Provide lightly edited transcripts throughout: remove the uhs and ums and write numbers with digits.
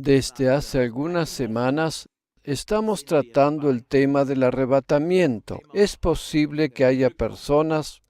Desde hace algunas semanas estamos tratando el tema del arrebatamiento. Es posible que haya personas,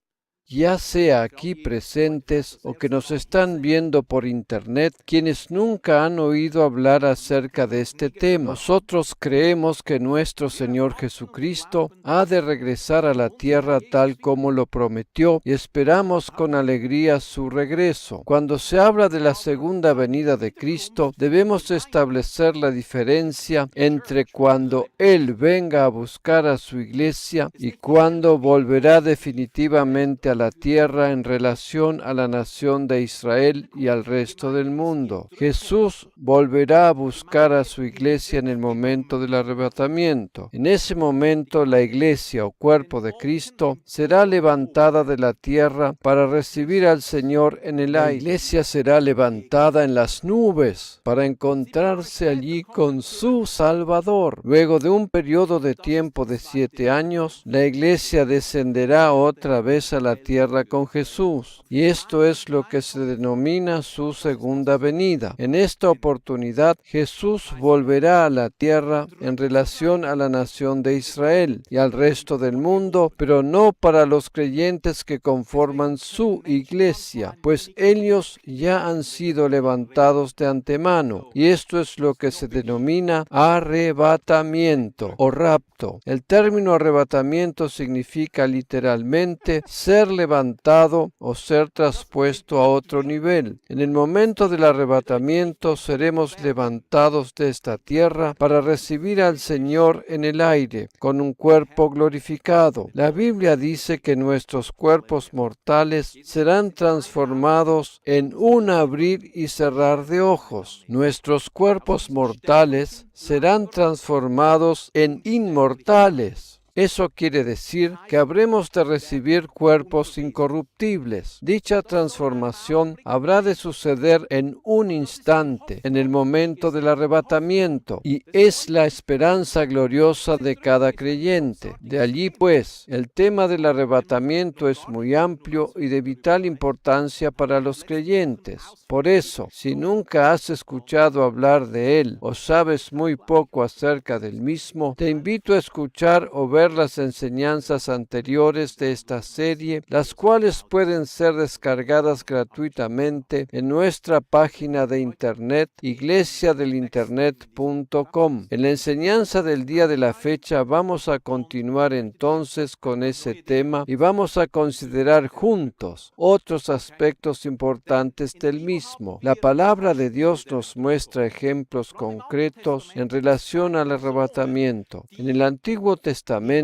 ya sea aquí presentes o que nos están viendo por internet, quienes nunca han oído hablar acerca de este tema. Nosotros creemos que nuestro Señor Jesucristo ha de regresar a la tierra tal como lo prometió y esperamos con alegría su regreso. Cuando se habla de la segunda venida de Cristo, debemos establecer la diferencia entre cuando Él venga a buscar a su iglesia y cuando volverá definitivamente a la tierra en relación a la nación de Israel y al resto del mundo. Jesús volverá a buscar a su iglesia en el momento del arrebatamiento. En ese momento la iglesia o cuerpo de Cristo será levantada de la tierra para recibir al Señor en el aire. La iglesia será levantada en las nubes para encontrarse allí con su Salvador. Luego de un periodo de tiempo de 7 años, la iglesia descenderá otra vez a la tierra con Jesús, y esto es lo que se denomina su segunda venida. En esta oportunidad, Jesús volverá a la tierra en relación a la nación de Israel y al resto del mundo, pero no para los creyentes que conforman su iglesia, pues ellos ya han sido levantados de antemano, y esto es lo que se denomina arrebatamiento o rapto. El término arrebatamiento significa literalmente ser levantado o ser traspuesto a otro nivel. En el momento del arrebatamiento seremos levantados de esta tierra para recibir al Señor en el aire, con un cuerpo glorificado. La Biblia dice que nuestros cuerpos mortales serán transformados en un abrir y cerrar de ojos. Nuestros cuerpos mortales serán transformados en inmortales. Eso quiere decir que habremos de recibir cuerpos incorruptibles. Dicha transformación habrá de suceder en un instante, en el momento del arrebatamiento, y es la esperanza gloriosa de cada creyente. De allí, pues, el tema del arrebatamiento es muy amplio y de vital importancia para los creyentes. Por eso, si nunca has escuchado hablar de él o sabes muy poco acerca del mismo, te invito a escuchar o ver las enseñanzas anteriores de esta serie, las cuales pueden ser descargadas gratuitamente en nuestra página de internet iglesiadelinternet.com. En la enseñanza del día de la fecha vamos a continuar entonces con ese tema y vamos a considerar juntos otros aspectos importantes del mismo. La palabra de Dios nos muestra ejemplos concretos en relación al arrebatamiento. En el Antiguo Testamento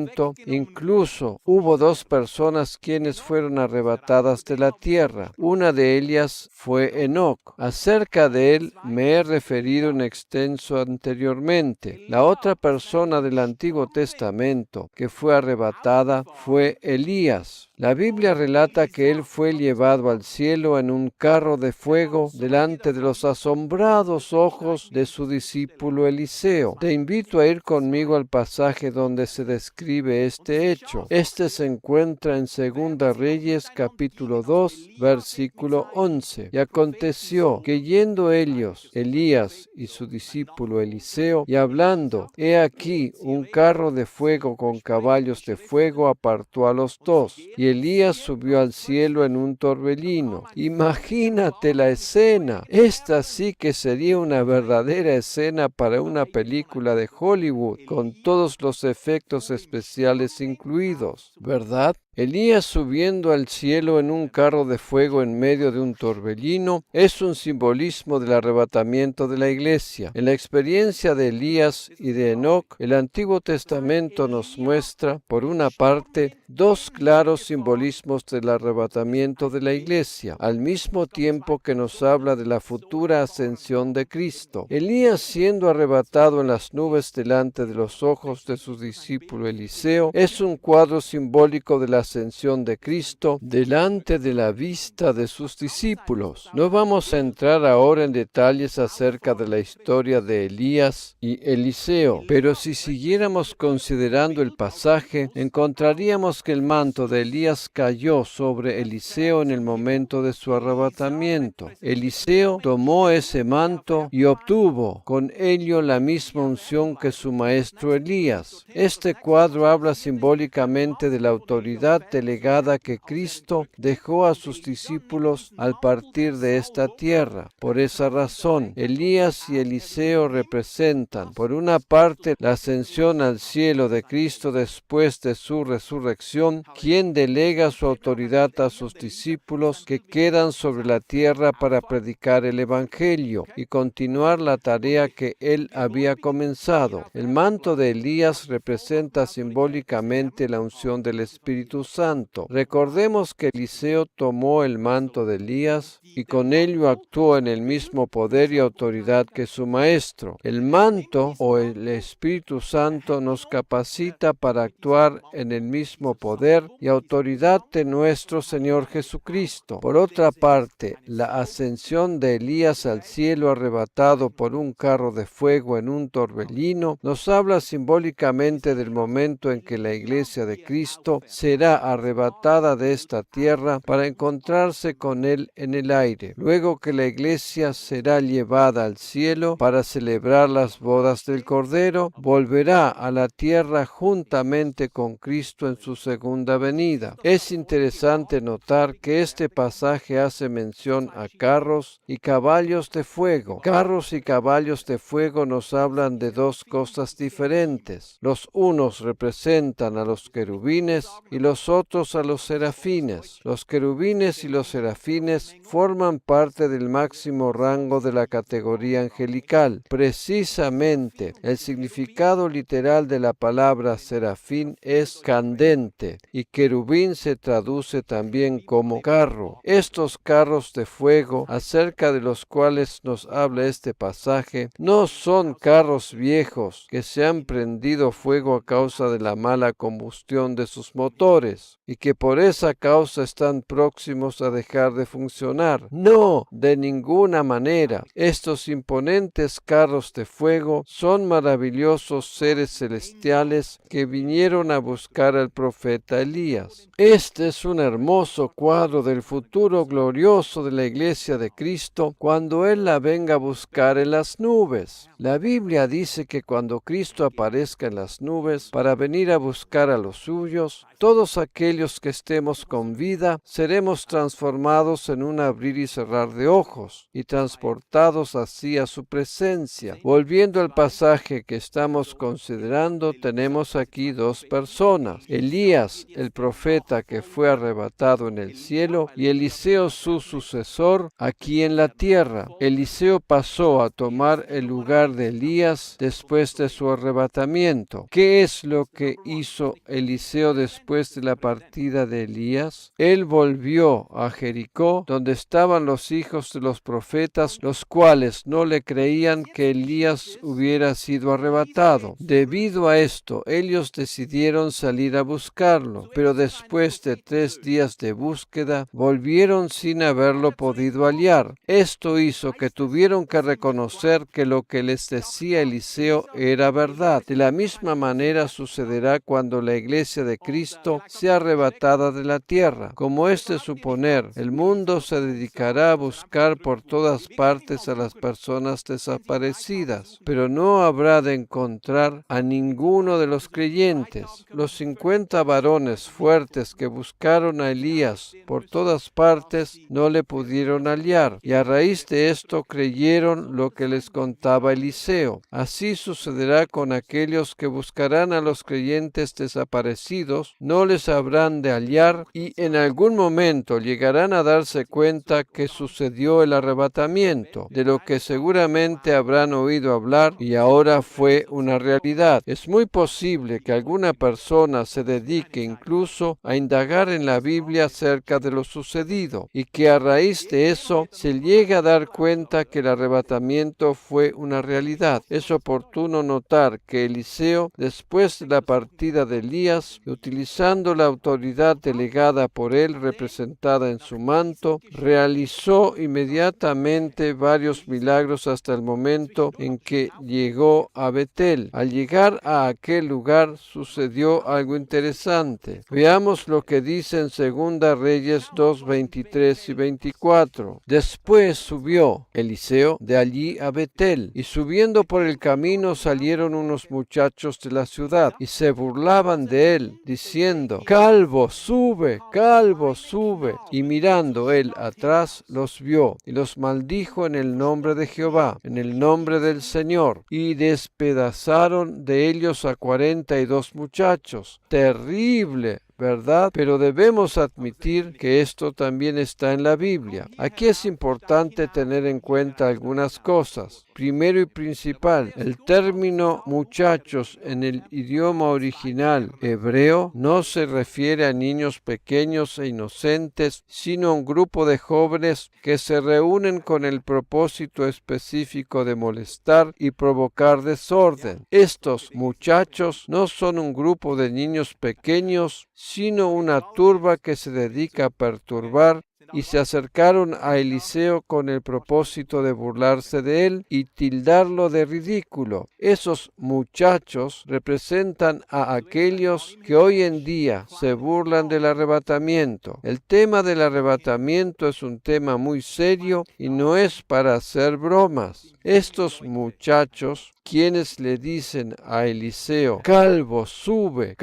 incluso hubo 2 personas quienes fueron arrebatadas de la tierra. Una de ellas fue Enoc. Acerca de él me he referido en extenso anteriormente. La otra persona del Antiguo Testamento que fue arrebatada fue Elías. La Biblia relata que él fue llevado al cielo en un carro de fuego delante de los asombrados ojos de su discípulo Eliseo. Te invito a ir conmigo al pasaje donde se describe este hecho. Este se encuentra en 2 Reyes capítulo 2, versículo 11. Y aconteció que yendo ellos, Elías y su discípulo Eliseo, y hablando, he aquí un carro de fuego con caballos de fuego apartó a los dos. Y Elías subió al cielo en un torbellino. Imagínate la escena. Esta sí que sería una verdadera escena para una película de Hollywood, con todos los efectos especiales incluidos, ¿verdad? Elías subiendo al cielo en un carro de fuego en medio de un torbellino es un simbolismo del arrebatamiento de la iglesia. En la experiencia de Elías y de Enoc, el Antiguo Testamento nos muestra, por una parte, 2 claros simbolismos del arrebatamiento de la iglesia, al mismo tiempo que nos habla de la futura ascensión de Cristo. Elías siendo arrebatado en las nubes delante de los ojos de su discípulo Eliseo es un cuadro simbólico de la ascensión de Cristo delante de la vista de sus discípulos. No vamos a entrar ahora en detalles acerca de la historia de Elías y Eliseo, pero si siguiéramos considerando el pasaje, encontraríamos que el manto de Elías cayó sobre Eliseo en el momento de su arrebatamiento. Eliseo tomó ese manto y obtuvo con ello la misma unción que su maestro Elías. Este cuadro habla simbólicamente de la autoridad delegada que Cristo dejó a sus discípulos al partir de esta tierra. Por esa razón, Elías y Eliseo representan, por una parte, la ascensión al cielo de Cristo después de su resurrección, quien delega su autoridad a sus discípulos que quedan sobre la tierra para predicar el Evangelio y continuar la tarea que él había comenzado. El manto de Elías representa simbólicamente la unción del Espíritu Santo. Recordemos que Eliseo tomó el manto de Elías y con ello actuó en el mismo poder y autoridad que su maestro. El manto o el Espíritu Santo nos capacita para actuar en el mismo poder y autoridad de nuestro Señor Jesucristo. Por otra parte, la ascensión de Elías al cielo arrebatado por un carro de fuego en un torbellino nos habla simbólicamente del momento en que la iglesia de Cristo será arrebatada de esta tierra para encontrarse con Él en el aire, luego que la iglesia será llevada al cielo para celebrar las bodas del Cordero, volverá a la tierra juntamente con Cristo en su segunda venida. Es interesante notar que este pasaje hace mención a carros y caballos de fuego. Carros y caballos de fuego nos hablan de dos cosas diferentes. Los unos representan a los querubines y los otros a los serafines. Los querubines y los serafines forman parte del máximo rango de la categoría angelical. Precisamente, el significado literal de la palabra serafín es candente y querubín se traduce también como carro. Estos carros de fuego, acerca de los cuales nos habla este pasaje, no son carros viejos que se han prendido fuego a causa de la mala combustión de sus motores y que por esa causa están próximos a dejar de funcionar. No, de ninguna manera. Estos imponentes carros de fuego son maravillosos seres celestiales que vinieron a buscar al profeta Elías. Este es un hermoso cuadro del futuro glorioso de la iglesia de Cristo cuando Él la venga a buscar en las nubes. La Biblia dice que cuando Cristo aparezca en las nubes para venir a buscar a los suyos, todos aquellos que estemos con vida seremos transformados en un abrir y cerrar de ojos y transportados así a su presencia. Volviendo al pasaje que estamos considerando, tenemos aquí dos personas: Elías, el profeta que fue arrebatado en el cielo, y Eliseo, su sucesor, aquí en la tierra. Eliseo pasó a tomar el lugar de Elías después de su arrebatamiento. ¿Qué es lo que hizo Eliseo después de la partida de Elías? Él volvió a Jericó, donde estaban los hijos de los profetas, los cuales no le creían que Elías hubiera sido arrebatado. Debido a esto, ellos decidieron salir a buscarlo, pero después de 3 días de búsqueda, volvieron sin haberlo podido hallar. Esto hizo que tuvieron que reconocer que lo que les decía Eliseo era verdad. De la misma manera sucederá cuando la iglesia de Cristo sea arrebatada de la tierra. Como es de suponer, el mundo se dedicará a buscar por todas partes a las personas desaparecidas, pero no habrá de encontrar a ninguno de los creyentes. Los 50 varones fuertes que buscaron a Elías por todas partes no le pudieron hallar, y a raíz de esto creyeron lo que les contaba Eliseo. Así sucederá con aquellos que buscarán a los creyentes desaparecidos, no les habrán de hallar, y en algún momento llegarán a darse cuenta que sucedió el arrebatamiento, de lo que seguramente habrán oído hablar y ahora fue una realidad. Es muy posible que alguna persona se dedique incluso a indagar en la Biblia acerca de lo sucedido y que a raíz de eso se llegue a dar cuenta que el arrebatamiento fue una realidad. Es oportuno notar que Eliseo, después de la partida de Elías, utilizando usando la autoridad delegada por él, representada en su manto, realizó inmediatamente varios milagros hasta el momento en que llegó a Betel. Al llegar a aquel lugar sucedió algo interesante. Veamos lo que dice en 2 Reyes 2, 23 y 24. Después subió Eliseo de allí a Betel, y subiendo por el camino salieron unos muchachos de la ciudad, y se burlaban de él, diciendo: Calvo, sube, calvo, sube. Y mirando él atrás, los vio, y los maldijo en el nombre de Jehová, en el nombre del Señor, y despedazaron de ellos a 42 muchachos. Terrible, ¿verdad? Pero debemos admitir que esto también está en la Biblia. Aquí es importante tener en cuenta algunas cosas. Primero y principal, el término muchachos en el idioma original hebreo no se refiere a niños pequeños e inocentes, sino a un grupo de jóvenes que se reúnen con el propósito específico de molestar y provocar desorden. Estos muchachos no son un grupo de niños pequeños, sino una turba que se dedica a perturbar, y se acercaron a Eliseo con el propósito de burlarse de él y tildarlo de ridículo. Esos muchachos representan a aquellos que hoy en día se burlan del arrebatamiento. El tema del arrebatamiento es un tema muy serio y no es para hacer bromas. Estos muchachos, quienes le dicen a Eliseo: calvo, sube,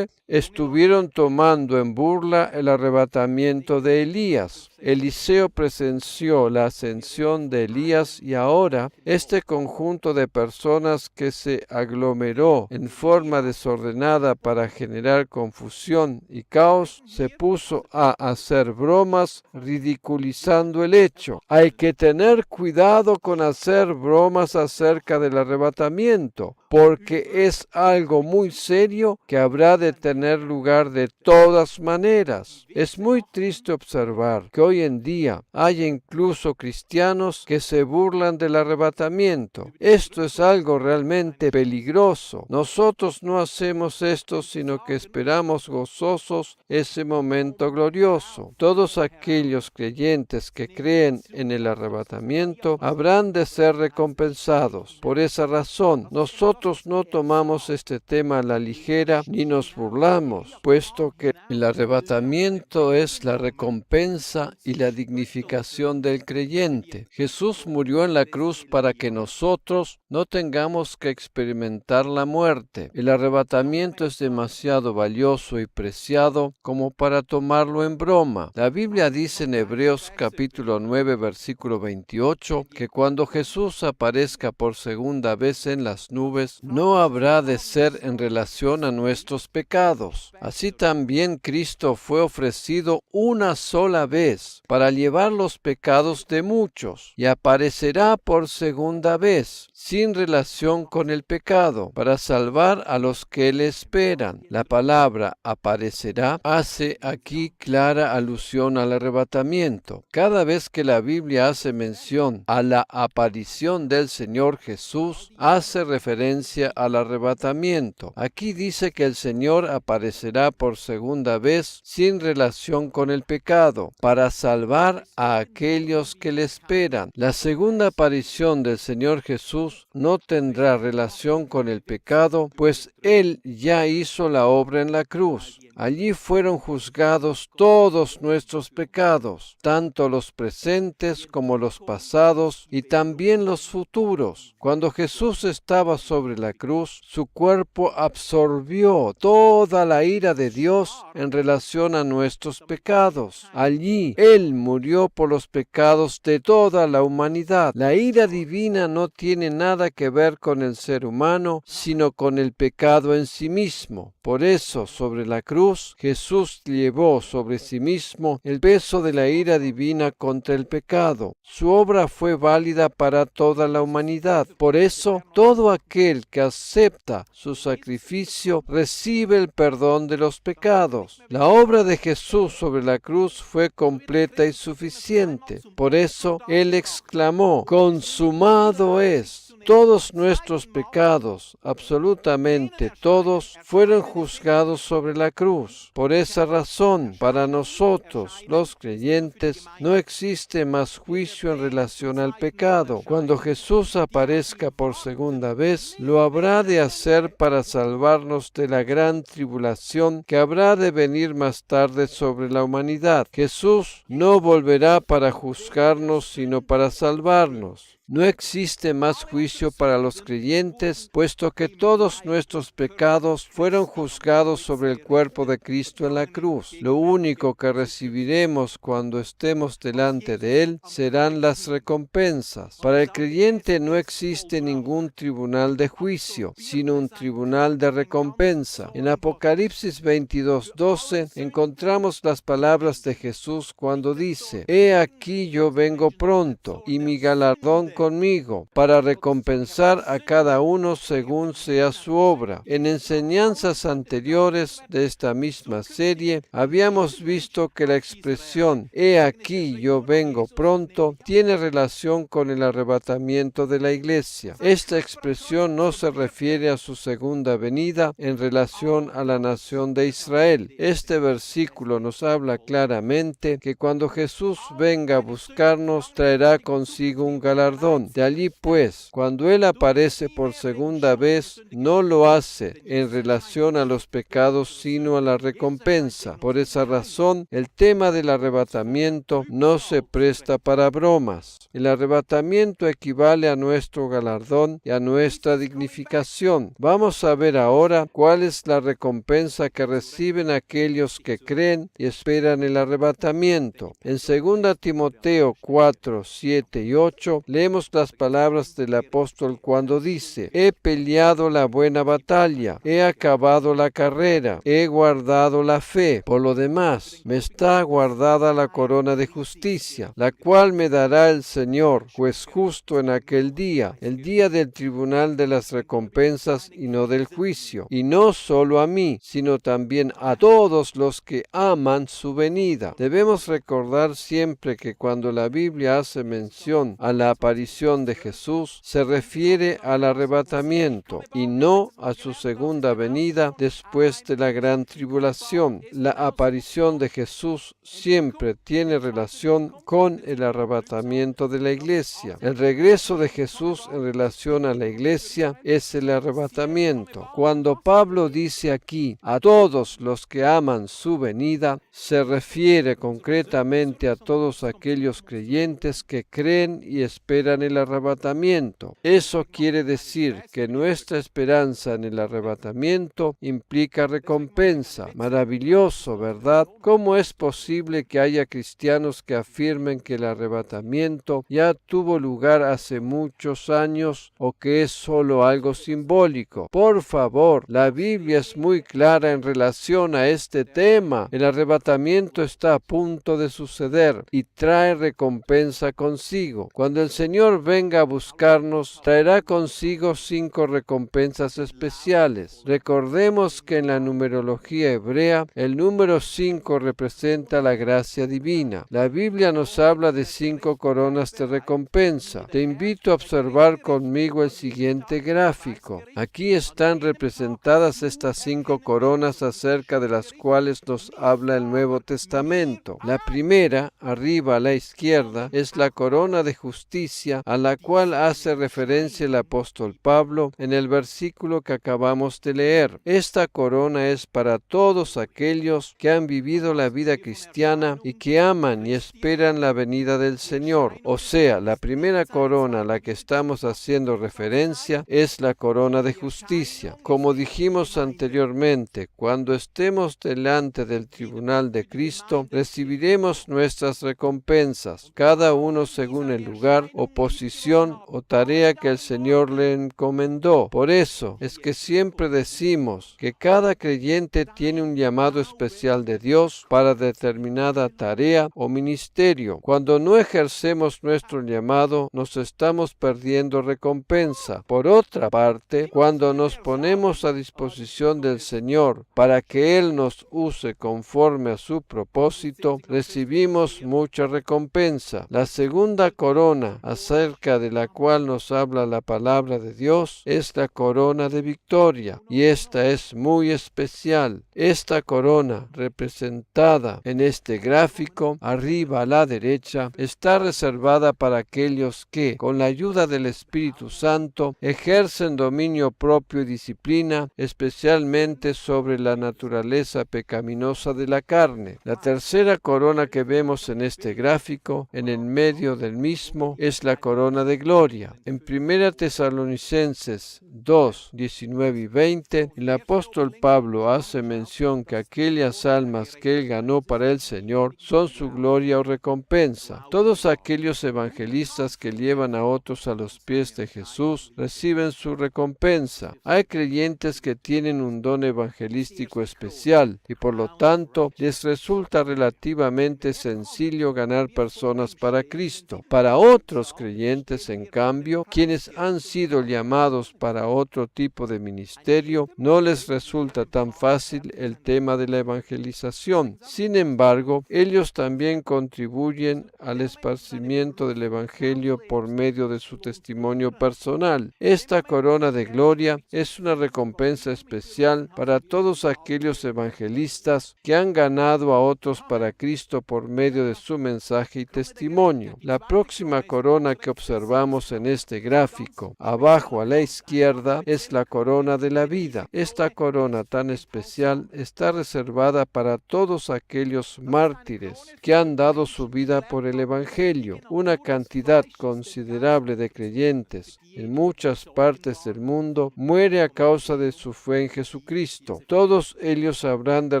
estuvieron tomando en burla el arrebatamiento de Elías. Eliseo presenció la ascensión de Elías, y ahora este conjunto de personas que se aglomeró en forma desordenada para generar confusión y caos se puso a hacer bromas ridiculizando el hecho. Hay que tener cuidado con hacer bromas acerca del arrebatamiento, porque es algo muy serio que habrá de tener lugar de todas maneras. Es muy triste observar que hoy en día hay incluso cristianos que se burlan del arrebatamiento. Esto es algo realmente peligroso. Nosotros no hacemos esto, sino que esperamos gozosos ese momento glorioso. Todos aquellos creyentes que creen en el arrebatamiento habrán de ser recompensados. Por esa razón, nosotros no tomamos este tema a la ligera ni nos burlamos, puesto que el arrebatamiento es la recompensa y la dignificación del creyente. Jesús murió en la cruz para que nosotros no tengamos que experimentar la muerte. El arrebatamiento es demasiado valioso y preciado como para tomarlo en broma. La Biblia dice en Hebreos capítulo 9, versículo 28, que cuando Jesús aparezca por segunda vez en las nubes, no habrá de ser en relación a nuestros pecados. Así también Cristo fue ofrecido una sola vez para llevar los pecados de muchos, y aparecerá por segunda vez, sin relación con el pecado, para salvar a los que le esperan. La palabra aparecerá hace aquí clara alusión al arrebatamiento. Cada vez que la Biblia hace mención a la aparición del Señor Jesús, hace referencia al arrebatamiento. Aquí dice que el Señor aparecerá por segunda vez sin relación con el pecado, para salvar a aquellos que le esperan. La segunda aparición del Señor Jesús no tendrá relación con el pecado, pues Él ya hizo la obra en la cruz. Allí fueron juzgados todos nuestros pecados, tanto los presentes como los pasados y también los futuros. Cuando Jesús estaba sobre la cruz, su cuerpo absorbió toda la ira de Dios en relación a nuestros pecados. Allí Él murió por los pecados de toda la humanidad. La ira divina no tiene nada que ver con el ser humano, sino con el pecado en sí mismo. Por eso, sobre la cruz, Jesús llevó sobre sí mismo el peso de la ira divina contra el pecado. Su obra fue válida para toda la humanidad. Por eso, todo aquel que acepta su sacrificio recibe el perdón de los pecados. La obra de Jesús sobre la cruz fue completa y suficiente. Por eso, Él exclamó: consumado es. todos nuestros pecados, absolutamente todos, fueron juzgados sobre la cruz. Por esa razón, para nosotros, los creyentes, no existe más juicio en relación al pecado. Cuando Jesús aparezca por segunda vez, lo habrá de hacer para salvarnos de la gran tribulación que habrá de venir más tarde sobre la humanidad. Jesús no volverá para juzgarnos, sino para salvarnos. No existe más juicio para los creyentes, puesto que todos nuestros pecados fueron juzgados sobre el cuerpo de Cristo en la cruz. Lo único que recibiremos cuando estemos delante de Él serán las recompensas. Para el creyente no existe ningún tribunal de juicio, sino un tribunal de recompensa. En Apocalipsis 22:12 encontramos las palabras de Jesús cuando dice: «He aquí yo vengo pronto, y mi galardón conmigo, para recompensar a cada uno según sea su obra». En enseñanzas anteriores de esta misma serie, habíamos visto que la expresión «He aquí yo vengo pronto» tiene relación con el arrebatamiento de la iglesia. Esta expresión no se refiere a su segunda venida en relación a la nación de Israel. Este versículo nos habla claramente que cuando Jesús venga a buscarnos, traerá consigo un galardón. De allí pues, cuando Él aparece por segunda vez, no lo hace en relación a los pecados, sino a la recompensa. Por esa razón, el tema del arrebatamiento no se presta para bromas. El arrebatamiento equivale a nuestro galardón y a nuestra dignificación. Vamos a ver ahora cuál es la recompensa que reciben aquellos que creen y esperan el arrebatamiento. En 2 Timoteo 4, 7 y 8 leemos las palabras del apóstol cuando dice: «He peleado la buena batalla, he acabado la carrera, he guardado la fe. Por lo demás, me está guardada la corona de justicia, la cual me dará el Señor, juez justo en aquel día, el día del tribunal de las recompensas y no del juicio, y no solo a mí, sino también a todos los que aman su venida». Debemos recordar siempre que cuando la Biblia hace mención a la aparición de Jesús, se refiere al arrebatamiento y no a su segunda venida después de la gran tribulación. La aparición de Jesús siempre tiene relación con el arrebatamiento de la iglesia. El regreso de Jesús en relación a la iglesia es el arrebatamiento. Cuando Pablo dice aquí a todos los que aman su venida, se refiere concretamente a todos aquellos creyentes que creen y esperan el arrebatamiento. Eso quiere decir que nuestra esperanza en el arrebatamiento implica recompensa. Maravilloso, ¿verdad? ¿Cómo es posible que haya cristianos que afirmen que el arrebatamiento ya tuvo lugar hace muchos años o que es solo algo simbólico? Por favor, la Biblia es muy clara en relación a este tema. El arrebatamiento está a punto de suceder y trae recompensa consigo. Cuando el Señor venga a buscarnos, traerá consigo 5 recompensas especiales. Recordemos que en la numerología hebrea, el número 5 representa la gracia divina. La Biblia nos habla de 5 coronas de recompensa. Te invito a observar conmigo el siguiente gráfico. Aquí están representadas estas 5 coronas acerca de las cuales nos habla el Nuevo Testamento. La primera, arriba a la izquierda, es la corona de justicia a la cual hace referencia el apóstol Pablo en el versículo que acabamos de leer. Esta corona es para todos aquellos que han vivido la vida cristiana y que aman y esperan la venida del Señor. O sea, la primera corona a la que estamos haciendo referencia es la corona de justicia. Como dijimos anteriormente, cuando estemos delante del tribunal de Cristo, recibiremos nuestras recompensas, cada uno según el lugar o posición o tarea que el Señor le encomendó. Por eso es que siempre decimos que cada creyente tiene un llamado especial de Dios para determinada tarea o ministerio. Cuando no ejercemos nuestro llamado, nos estamos perdiendo recompensa. Por otra parte, cuando nos ponemos a disposición del Señor para que Él nos use conforme a su propósito, recibimos mucha recompensa. La segunda corona, a acerca de la cual nos habla la palabra de Dios es la corona de victoria, y esta es muy especial. Esta corona, representada en este gráfico, arriba a la derecha, está reservada para aquellos que, con la ayuda del Espíritu Santo, ejercen dominio propio y disciplina, especialmente sobre la naturaleza pecaminosa de la carne. La tercera corona que vemos en este gráfico, en el medio del mismo, es la corona de gloria. En 1 Tesalonicenses 2, 19 y 20, el apóstol Pablo hace mención que aquellas almas que él ganó para el Señor son su gloria o recompensa. Todos aquellos evangelistas que llevan a otros a los pies de Jesús reciben su recompensa. Hay creyentes que tienen un don evangelístico especial y por lo tanto les resulta relativamente sencillo ganar personas para Cristo. Para otros creyentes, en cambio, quienes han sido llamados para otro tipo de ministerio, no les resulta tan fácil el tema de la evangelización. Sin embargo, ellos también contribuyen al esparcimiento del Evangelio por medio de su testimonio personal. Esta corona de gloria es una recompensa especial para todos aquellos evangelistas que han ganado a otros para Cristo por medio de su mensaje y testimonio. La próxima corona que observamos en este gráfico, abajo a la izquierda, es la corona de la vida. Esta corona tan especial está reservada para todos aquellos mártires que han dado su vida por el Evangelio. Una cantidad considerable de creyentes en muchas partes del mundo muere a causa de su fe en Jesucristo. Todos ellos habrán de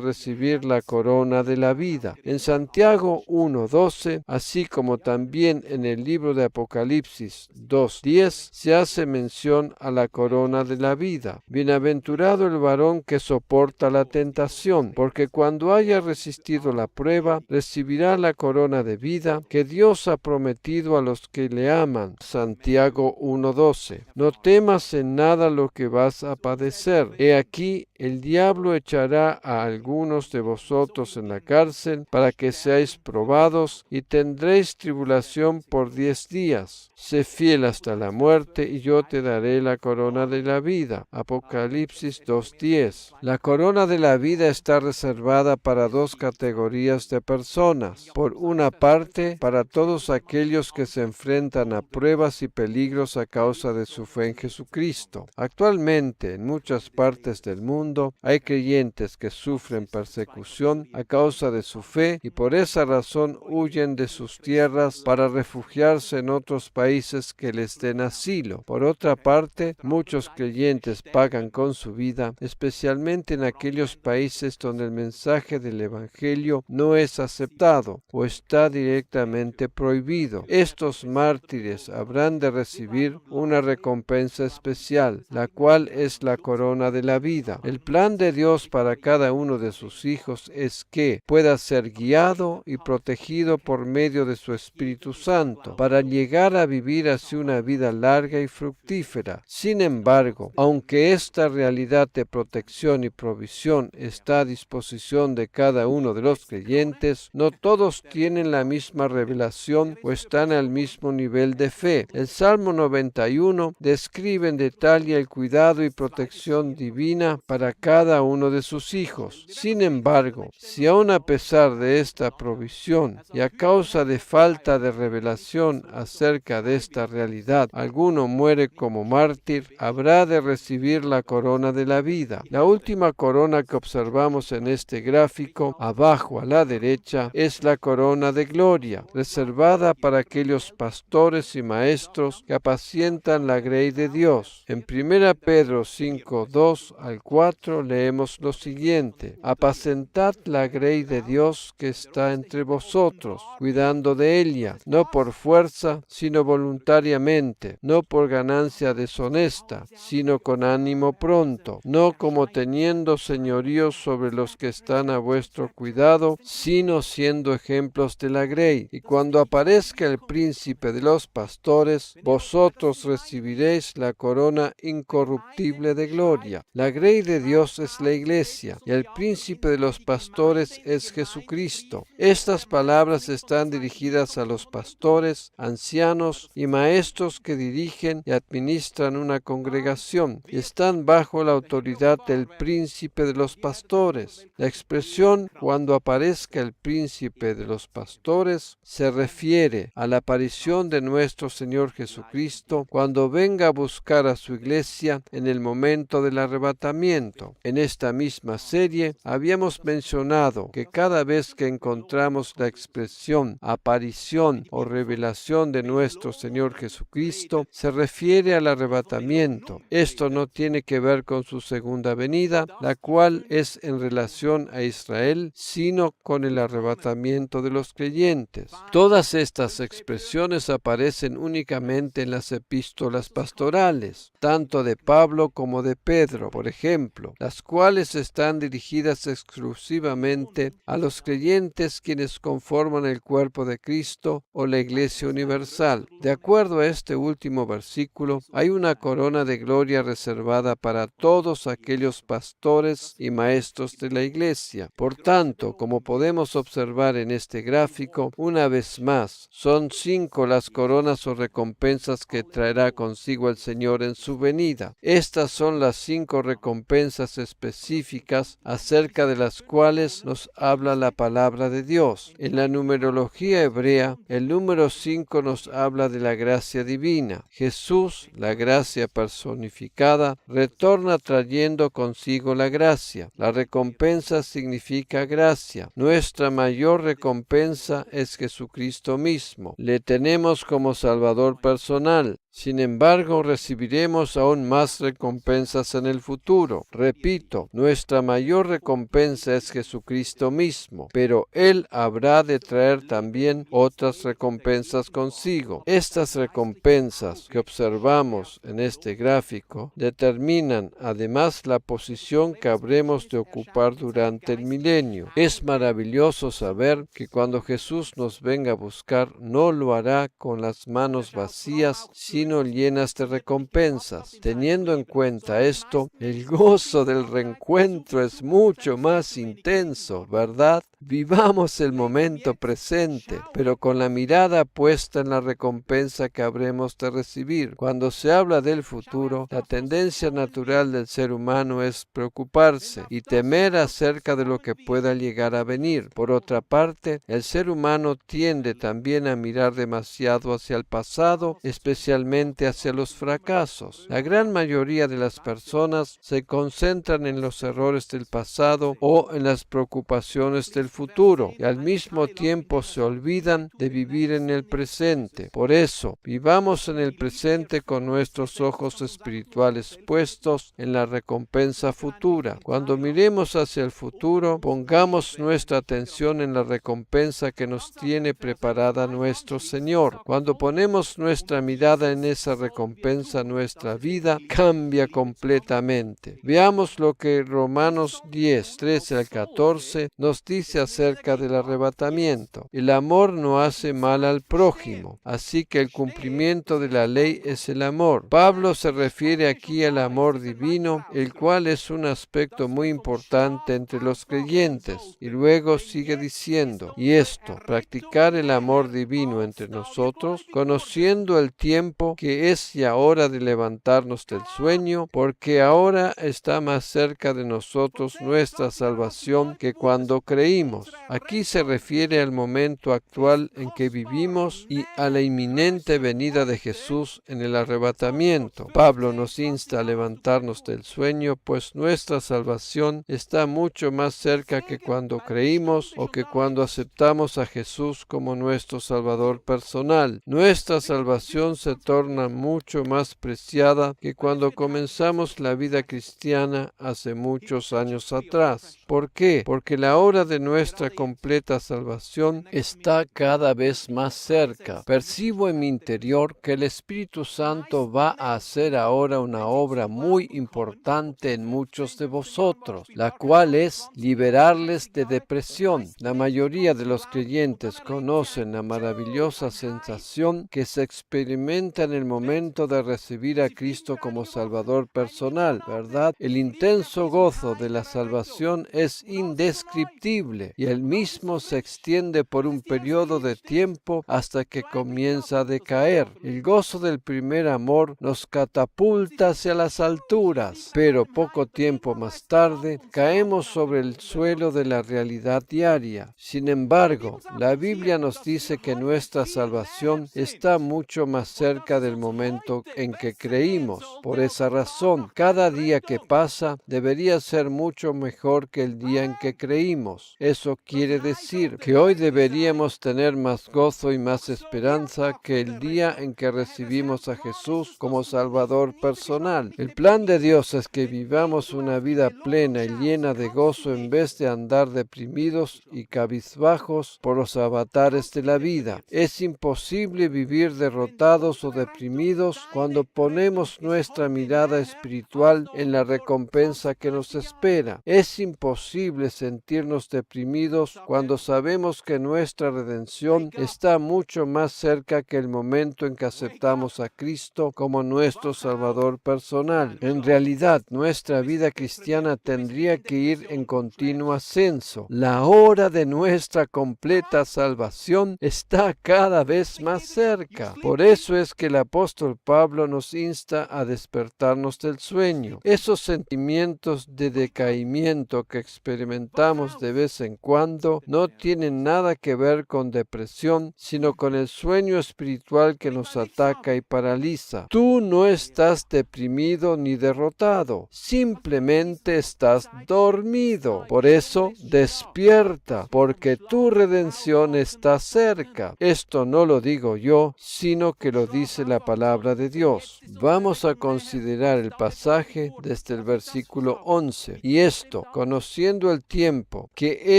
recibir la corona de la vida. En Santiago 1:12, así como también en el libro de Apocalipsis 2:10, se hace mención a la corona de la vida. Bienaventurado el varón que soporta la tentación, porque cuando haya resistido la prueba, recibirá la corona de vida que Dios ha prometido a los que le aman. Santiago 1:12. No temas en nada lo que vas a padecer. He aquí, el diablo echará a algunos de vosotros en la cárcel para que seáis probados y tendréis tribulación por 10 días. Sé fiel hasta la muerte y yo te daré la corona de la vida. Apocalipsis 2:10. La corona de la vida está reservada para dos categorías de personas. Por una parte, para todos aquellos que se enfrentan a pruebas y peligros a causa de su fe en Jesucristo. Actualmente, en muchas partes del mundo, hay creyentes que sufren persecución a causa de su fe y por esa razón huyen de sus tierras para refugiarse en otros países que les den asilo. Por otra parte, muchos creyentes pagan con su vida, especialmente en aquellos países donde el mensaje del Evangelio no es aceptado o está directamente prohibido. Estos mártires habrán de recibir una recompensa especial, la cual es la corona de la vida. El plan de Dios para cada uno de sus hijos es que pueda ser guiado y protegido por medio de su Espíritu Santo para llegar a vivir así una vida larga y fructífera. Sin embargo, aunque esta realidad de protección y provisión está a disposición de cada uno de los creyentes, no todos tienen la misma revelación o están al mismo nivel de fe. El Salmo 91 describe en detalle el cuidado y protección divina para cada uno de sus hijos. Sin embargo, si aun a pesar de esta provisión y a causa de falta de revelación acerca de esta realidad, alguno muere como mártir, habrá de recibir la corona de la vida. La última corona que observamos en este gráfico, abajo a la derecha, es la corona de gloria, reservada para aquellos pastores y maestros que apacientan la grey de Dios. En 1 Pedro 5:2 al 4 leemos lo siguiente: apacentad la grey de Dios que está entre vosotros, cuidando de ella, no por fuerza, sino voluntariamente, no por ganancia deshonesta, sino con ánimo pronto, no como teniendo señorío sobre los que están a vuestro cuidado, sino siendo ejemplos de la grey. Y cuando aparezca el príncipe de los pastores, vosotros recibiréis la corona incorruptible de gloria. La grey de Dios es la Iglesia y el príncipe de los pastores es Jesucristo. Estas palabras están dirigidas a los pastores, ancianos y maestros que dirigen y administran una congregación y están bajo la autoridad del príncipe de los pastores. La expresión "cuando aparezca el príncipe de los pastores" se refiere a la aparición de nuestro Señor Jesucristo cuando venga a buscar a su iglesia en el momento del arrebatamiento. En esta misma serie habíamos mencionado que cada vez que encontramos la expresión aparición o revelación de nuestro Señor Jesucristo, se refiere al arrebatamiento. Esto no tiene que ver con su segunda venida, la cual es en relación a Israel, sino con el arrebatamiento de los creyentes. Todas estas expresiones aparecen únicamente en las epístolas pastorales, tanto de Pablo como de Pedro, por ejemplo, las cuales están dirigidas exclusivamente a los creyentes quienes conforman el cuerpo de Cristo o la Iglesia universal. De acuerdo a este último versículo, hay una corona de gloria reservada para todos aquellos pastores y maestros de la Iglesia. Por tanto, como podemos observar en este gráfico, una vez más, son 5 las coronas o recompensas que traerá consigo el Señor en su venida. Estas son las 5 recompensas específicas acerca de las cuales nos habla la palabra de Dios. En la numerología hebrea, el número 5 nos habla de la gracia divina. Jesús, la gracia personificada, retorna trayendo consigo la gracia. La recompensa significa gracia. Nuestra mayor recompensa es Jesucristo mismo. Le tenemos como Salvador personal. Sin embargo, recibiremos aún más recompensas en el futuro. Repito, nuestra mayor recompensa es Jesucristo mismo, pero Él habrá de traer también otras recompensas consigo. Estas recompensas que observamos en este gráfico determinan además la posición que habremos de ocupar durante el milenio. Es maravilloso saber que cuando Jesús nos venga a buscar, no lo hará con las manos vacías, sino llenas de recompensas. Teniendo en cuenta esto, el gozo del reencuentro es mucho más intenso, ¿verdad? Vivamos el momento presente, pero con la mirada puesta en la recompensa que habremos de recibir. Cuando se habla del futuro, la tendencia natural del ser humano es preocuparse y temer acerca de lo que pueda llegar a venir. Por otra parte, el ser humano tiende también a mirar demasiado hacia el pasado, especialmente hacia los fracasos. La gran mayoría de las personas se concentran en los errores del pasado o en las preocupaciones del futuro y al mismo tiempo se olvidan de vivir en el presente. Por eso, vivamos en el presente con nuestros ojos espirituales puestos en la recompensa futura. Cuando miremos hacia el futuro, pongamos nuestra atención en la recompensa que nos tiene preparada nuestro Señor. Cuando ponemos nuestra mirada en esa recompensa, nuestra vida cambia completamente. Veamos lo que Romanos 10, 13 al 14 nos dice acerca del arrebatamiento. El amor no hace mal al prójimo, así que el cumplimiento de la ley es el amor. Pablo se refiere aquí al amor divino, el cual es un aspecto muy importante entre los creyentes. Y luego sigue diciendo, y esto, practicar el amor divino entre nosotros, conociendo el tiempo que es ya hora de levantarnos del sueño, porque ahora está más cerca de nosotros nuestra salvación que cuando creímos. Aquí se refiere al momento actual en que vivimos y a la inminente venida de Jesús en el arrebatamiento. Pablo nos insta a levantarnos del sueño, pues nuestra salvación está mucho más cerca que cuando creímos o que cuando aceptamos a Jesús como nuestro Salvador personal. Nuestra salvación se torna mucho más preciada que cuando comenzamos la vida cristiana hace muchos años atrás. ¿Por qué? Porque la hora de nuestra completa salvación está cada vez más cerca. Percibo en mi interior que el Espíritu Santo va a hacer ahora una obra muy importante en muchos de vosotros, la cual es liberarles de depresión. La mayoría de los creyentes conocen la maravillosa sensación que se experimenta en el momento de recibir a Cristo como Salvador personal, ¿verdad? El intenso gozo de la salvación es indescriptible y el mismo se extiende por un periodo de tiempo hasta que comienza a decaer. El gozo del primer amor nos catapulta hacia las alturas, pero poco tiempo más tarde caemos sobre el suelo de la realidad diaria. Sin embargo, la Biblia nos dice que nuestra salvación está mucho más cerca del momento en que creímos. Por esa razón, cada día que pasa debería ser mucho mejor que el día en que creímos. Eso quiere decir que hoy deberíamos tener más gozo y más esperanza que el día en que recibimos a Jesús como Salvador personal. El plan de Dios es que vivamos una vida plena y llena de gozo en vez de andar deprimidos y cabizbajos por los avatares de la vida. Es imposible vivir derrotados o deprimidos cuando ponemos nuestra mirada espiritual en la recompensa que nos espera. Es imposible sentirnos deprimidos cuando sabemos que nuestra redención está mucho más cerca que el momento en que aceptamos a Cristo como nuestro Salvador personal. En realidad, nuestra vida cristiana tendría que ir en continuo ascenso. La hora de nuestra completa salvación está cada vez más cerca. Por eso es que el apóstol Pablo nos insta a despertarnos del sueño. Esos sentimientos de decaimiento que experimentamos de vez en cuando no tienen nada que ver con depresión, sino con el sueño espiritual que nos ataca y paraliza. Tú no estás deprimido ni derrotado, simplemente estás dormido. Por eso, despierta, porque tu redención está cerca. Esto no lo digo yo, sino que lo dice la palabra de Dios. Vamos a considerar el pasaje desde el versículo 11. Y esto, conociendo el tiempo, que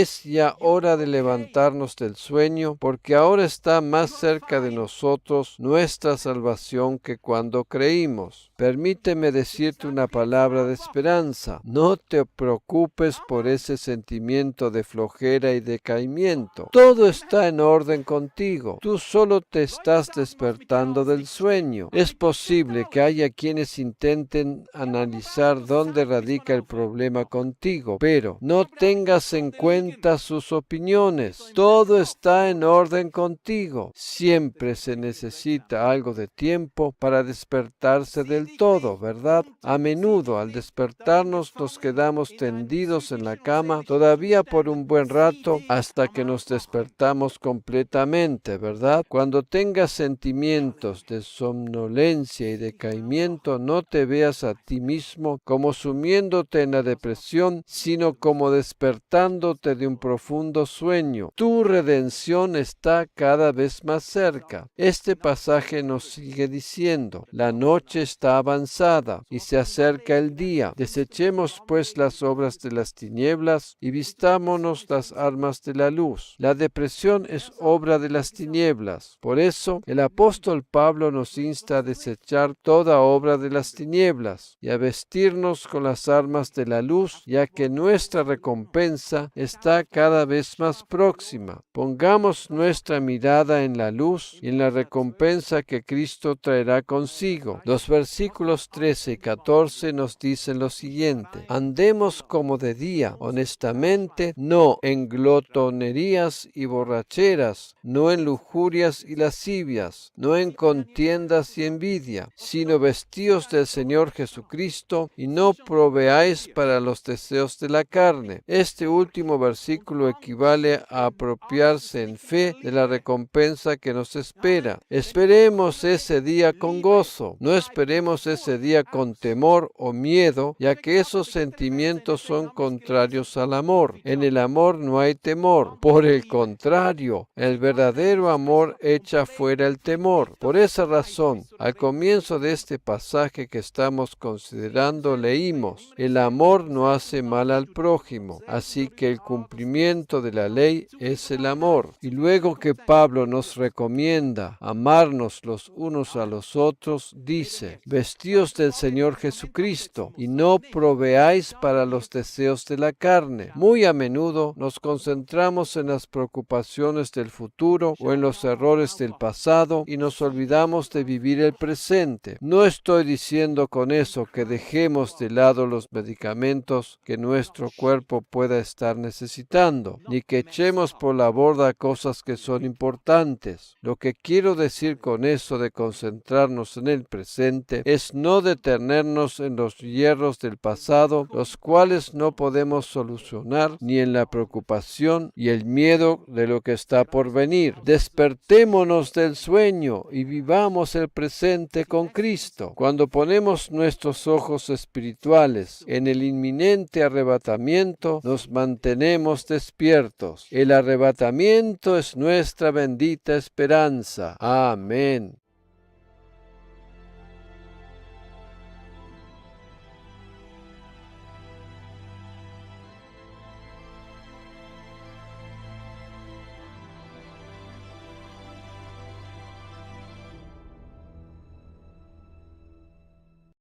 es ya hora de levantarnos del sueño, porque ahora está más cerca de nosotros nuestra salvación que cuando creímos. Permíteme decirte una palabra de esperanza. No te preocupes por ese sentimiento de flojera y decaimiento. Todo está en orden contigo. Tú solo te estás despertando del sueño. Es posible que haya quienes intenten analizar dónde radica el problema contigo, pero no tengas en cuenta sus opiniones. Todo está en orden contigo. Siempre se necesita algo de tiempo para despertarse del todo, ¿verdad? A menudo, al despertarnos, nos quedamos tendidos en la cama todavía por un buen rato hasta que nos despertamos completamente, ¿verdad? Cuando tengas sentimientos de somnolencia y decaimiento, no te veas a ti mismo como sumiéndote en la depresión, sino como despertándote de un profundo sueño. Tu redención está cada vez más cerca. Este pasaje nos sigue diciendo: la noche está avanzada y se acerca el día. Desechemos pues las obras de las tinieblas y vistámonos las armas de la luz. La depresión es obra de las tinieblas. Por eso, el apóstol Pablo nos insta a desechar toda obra de las tinieblas y a vestirnos con las armas de la luz, ya que nuestra recompensa está cada vez más próxima. Pongamos nuestra mirada en la luz y en la recompensa que Cristo traerá consigo. Los versículos 13 y 14 nos dicen lo siguiente: andemos como de día, honestamente, no en glotonerías y borracheras, no en lujurias y lascivias, no en contiendas y envidia, sino vestíos del Señor Jesucristo y no proveáis para los deseos de la carne. Este último versículo equivale a apropiarse en fe de la recompensa que nos espera. Esperemos ese día con gozo. No esperemos vivamos ese día con temor o miedo, ya que esos sentimientos son contrarios al amor. En el amor no hay temor. Por el contrario, el verdadero amor echa fuera el temor. Por esa razón, al comienzo de este pasaje que estamos considerando, leímos: el amor no hace mal al prójimo. Así que el cumplimiento de la ley es el amor. Y luego que Pablo nos recomienda amarnos los unos a los otros, dice: vestíos del Señor Jesucristo y no proveáis para los deseos de la carne. Muy a menudo nos concentramos en las preocupaciones del futuro o en los errores del pasado y nos olvidamos de vivir el presente. No estoy diciendo con eso que dejemos de lado los medicamentos que nuestro cuerpo pueda estar necesitando, ni que echemos por la borda cosas que son importantes. Lo que quiero decir con eso de concentrarnos en el presente es no detenernos en los hierros del pasado, los cuales no podemos solucionar, ni en la preocupación y el miedo de lo que está por venir. Despertémonos del sueño y vivamos el presente con Cristo. Cuando ponemos nuestros ojos espirituales en el inminente arrebatamiento, nos mantenemos despiertos. El arrebatamiento es nuestra bendita esperanza. Amén.